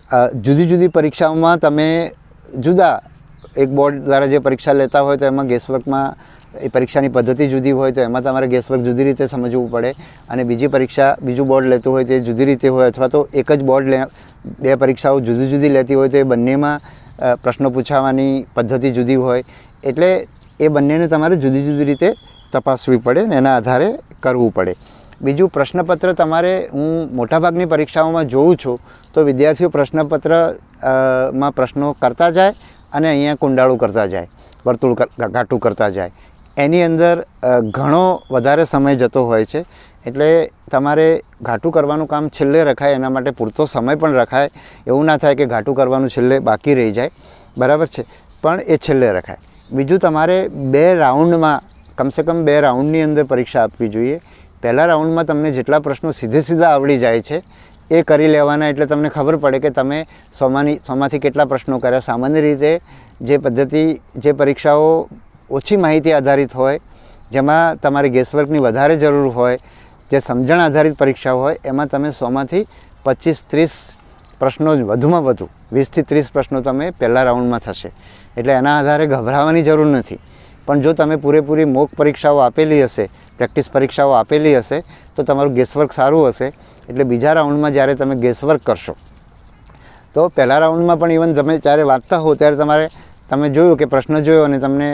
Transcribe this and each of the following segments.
જુદી જુદી પરીક્ષાઓમાં તમે જુદા એક બોર્ડ દ્વારા જે પરીક્ષા લેતા હોય તો એમાં ગેસવર્કમાં એ પરીક્ષાની પદ્ધતિ જુદી હોય તો એમાં તમારે ગેસવર્ક જુદી રીતે સમજવું પડે, અને બીજું બોર્ડ લેતું હોય તે જુદી રીતે હોય, અથવા તો એક જ બોર્ડ બે પરીક્ષાઓ જુદી જુદી લેતી હોય તો એ બંનેમાં પ્રશ્નો પૂછાવાની પદ્ધતિ જુદી હોય. એટલે એ બંનેને તમારે જુદી જુદી રીતે તપાસવી પડે ને એના આધારે કરવું પડે. બીજું, પ્રશ્નપત્ર તમારે હું મોટાભાગની પરીક્ષાઓમાં જોઉં છું તો વિદ્યાર્થીઓ પ્રશ્નપત્રમાં પ્રશ્નો કરતા જાય અને અહીંયા કુંડાળું કરતા જાય, વર્તુળ ઘાટું કરતા જાય. એની અંદર ઘણો વધારે સમય જતો હોય છે. એટલે તમારે ઘાટું કરવાનું કામ છેલ્લે રખાય, એના માટે પૂરતો સમય પણ રખાય. એવું ના થાય કે ઘાટું કરવાનું છેલ્લે બાકી રહી જાય, બરાબર છે, પણ એ છેલ્લે રખાય. બીજું, તમારે 2 રાઉન્ડમાં કમસે કમ 2 રાઉન્ડની અંદર પરીક્ષા આપવી જોઈએ. પહેલા રાઉન્ડમાં તમને જેટલા પ્રશ્નો સીધા આવડી જાય છે એ કરી લેવાના, એટલે તમને ખબર પડે કે તમે 100માંથી કેટલા પ્રશ્નો કર્યા. સામાન્ય રીતે જે પરીક્ષાઓ ઓછી માહિતી આધારિત હોય, જેમાં તમારે ગેસવર્કની વધારે જરૂર હોય, જે સમજણ આધારિત પરીક્ષાઓ હોય, એમાં તમે 100માંથી 25-30 પ્રશ્નો જ વધુમાં વધુ 20થી 30 પ્રશ્નો તમે પહેલા રાઉન્ડમાં થશે. એટલે એના આધારે ગભરાવાની જરૂર નથી. પણ જો તમે પૂરેપૂરી મોક પરીક્ષાઓ આપેલી હશે, પ્રેક્ટિસ પરીક્ષાઓ આપેલી હશે, તો તમારું ગેસવર્ક સારું હશે. એટલે બીજા રાઉન્ડમાં જ્યારે તમે ગેસવર્ક કરશો તો પહેલા રાઉન્ડમાં પણ ઇવન તમે જ્યારે વાંચતા હો ત્યારે તમે જોયું કે પ્રશ્ન જોયો અને તમને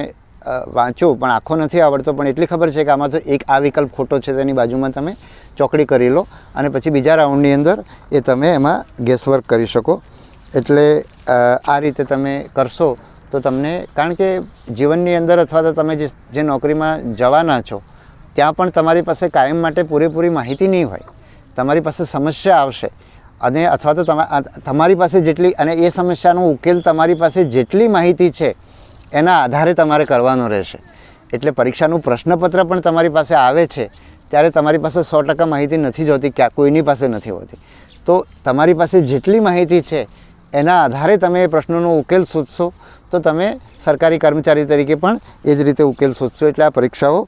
વાંચો પણ આખો નથી આવડતો, પણ એટલી ખબર છે કે આમાં તો એક આ વિકલ્પ ખોટો છે, તેની બાજુમાં તમે ચોકડી કરી લો અને પછી બીજા રાઉન્ડની અંદર એ તમે એમાં ગેસવર્ક કરી શકો. એટલે આ રીતે તમે કરશો તો તમને, કારણ કે જીવનની અંદર અથવા તો તમે જે નોકરીમાં જવાના છો ત્યાં પણ તમારી પાસે કાયમ માટે પૂરેપૂરી માહિતી નહીં હોય. તમારી પાસે સમસ્યા આવશે અને અથવા તો તમારી પાસે જેટલી, અને એ સમસ્યાનો ઉકેલ તમારી પાસે જેટલી માહિતી છે એના આધારે તમારે કરવાનો રહેશે. એટલે પરીક્ષાનું પ્રશ્નપત્ર પણ તમારી પાસે આવે છે ત્યારે તમારી પાસે 100% માહિતી નથી જોતી, ક્યાં કોઈની પાસે નથી હોતી. તો તમારી પાસે જેટલી માહિતી છે એના આધારે તમે એ પ્રશ્નોનો ઉકેલ શોધશો તો તમે સરકારી કર્મચારી તરીકે પણ એ જ રીતે ઉકેલ શોધશો. એટલે આ પરીક્ષાઓ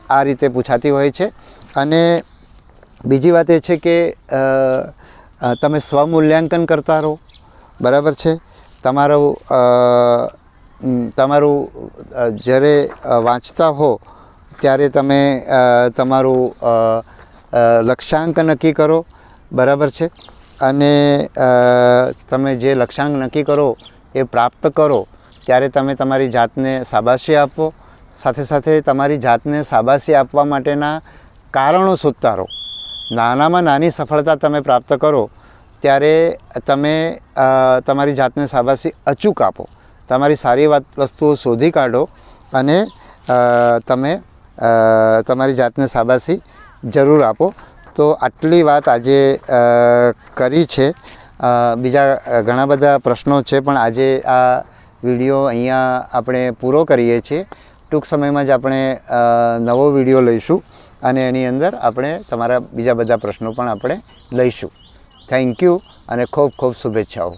આ રીતે પૂછાતી હોય છે. અને બીજી વાત એ છે કે તમે સ્વમૂલ્યાંકન કરતા રહો, બરાબર છે. તમારું જ્યારે વાંચતા હો ત્યારે તમે તમારું લક્ષ્યાંક નક્કી કરો, બરાબર છે. અને તમે જે લક્ષ્યાંક નક્કી કરો એ પ્રાપ્ત કરો ત્યારે તમે તમારી જાતને શાબાશી આપો. સાથે સાથે તમારી જાતને શાબાશી આપવા માટેના કારણો શોધતા રહો. નાનામાં નાની સફળતા તમે પ્રાપ્ત કરો ત્યારે તમે તમારી જાતને શાબાશી અચૂક આપો. તમારી સારી વસ્તુઓ શોધી કાઢો અને તમે તમારી જાતને શાબાશી જરૂર આપો. તો આટલી વાત આજે કરી છે. બીજા ઘણા બધા પ્રશ્નો છે, પણ આજે આ વિડીયો અહીંયા આપણે પૂરો કરીએ છીએ. ટૂંક સમયમાં જ આપણે નવો વિડીયો લઈશું અને એની અંદર આપણે તમારા બીજા બધા પ્રશ્નો પણ આપણે લઈશું. થેન્ક યુ અને ખૂબ ખૂબ શુભેચ્છાઓ.